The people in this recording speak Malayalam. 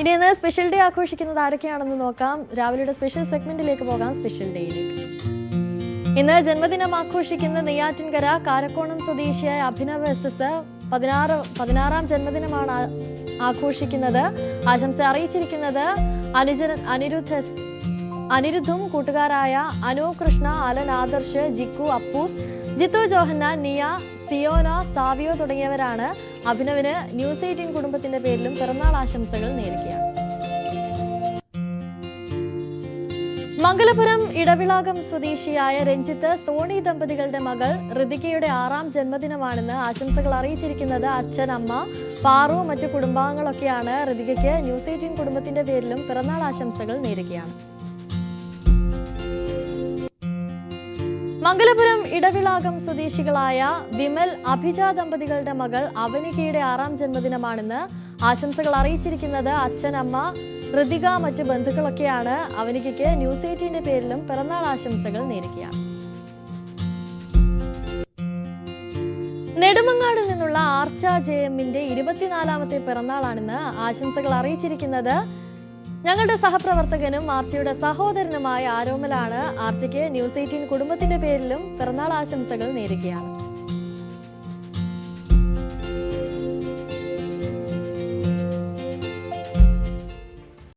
ഇനി ഇന്ന് സ്പെഷ്യൽ ഡേ ആഘോഷിക്കുന്നത് ആരൊക്കെയാണെന്ന് നോക്കാം. രാവിലെയുടെ സ്പെഷ്യൽ സെഗ്മെന്റിലേക്ക് പോകാം. സ്പെഷ്യൽ ഡേയിലേക്ക് ഇന്ന് ജന്മദിനം ആഘോഷിക്കുന്ന നെയ്യാറ്റിൻകര കാരക്കോണം സ്വദേശിയായ അഭിനവ് എസ് 16ാം ജന്മദിനമാണ് ആഘോഷിക്കുന്നത്. ആശംസ അറിയിച്ചിരിക്കുന്നത് അനിരുദ്ധും കൂട്ടുകാരായ അനു കൃഷ്ണ, അലൻ ആദർശ്, ജിക്കു, അപ്പൂസ്, ജിത്തു ജോഹന്ന, നിയ, സിയോന, സാവിയോ തുടങ്ങിയവരാണ്. അഭിനവിന് ന്യൂസ് 18 കുടുംബത്തിന്റെ പേരിലും പിറന്നാൾ ആശംസകൾ നേരുകയാണ്. മംഗലപുരം ഇടവിളാകം സ്വദേശിയായ രഞ്ജിത്ത്, സോണി ദമ്പതികളുടെ മകൾ ഋതികയുടെ 6ാം ജന്മദിനമാണെന്ന് ആശംസകൾ അറിയിച്ചിരിക്കുന്നത് അച്ഛൻ, അമ്മ, പാറു, മറ്റു കുടുംബാംഗങ്ങളൊക്കെയാണ്. ഋതികയ്ക്ക് ന്യൂസ് 18 കുടുംബത്തിന്റെ പേരിലും പിറന്നാൾ ആശംസകൾ നേരുകയാണ്. മംഗലപുരം ഇടവിളാകം സ്വദേശികളായ വിമൽ, അഭിജ ദമ്പതികളുടെ മകൾ അവനികയുടെ 6ാം ജന്മദിനമാണെന്ന് ആശംസകൾ അറിയിച്ചിരിക്കുന്നത് അച്ഛൻ, അമ്മ, ഋതിക, മറ്റു ബന്ധുക്കളൊക്കെയാണ്. അവനികയ്ക്ക് ന്യൂസ് 18ന്റെ പേരിലും പിറന്നാൾ ആശംസകൾ നേരുകയാണ്. നെടുമങ്ങാട് നിന്നുള്ള ആർച്ച ജെഎമ്മിന്റെ 24ാമത്തെ പിറന്നാളാണെന്ന് ആശംസകൾ അറിയിച്ചിരിക്കുന്നത് ഞങ്ങളുടെ സഹപ്രവർത്തകനും ആർച്ചയുടെ സഹോദരനുമായ ആരോമലാണ്. ആർച്ചയ്ക്ക് ന്യൂസ് 18 കുടുംബത്തിന്റെ പേരിലും പിറന്നാൾ ആശംസകൾ നേരുകയാണ്.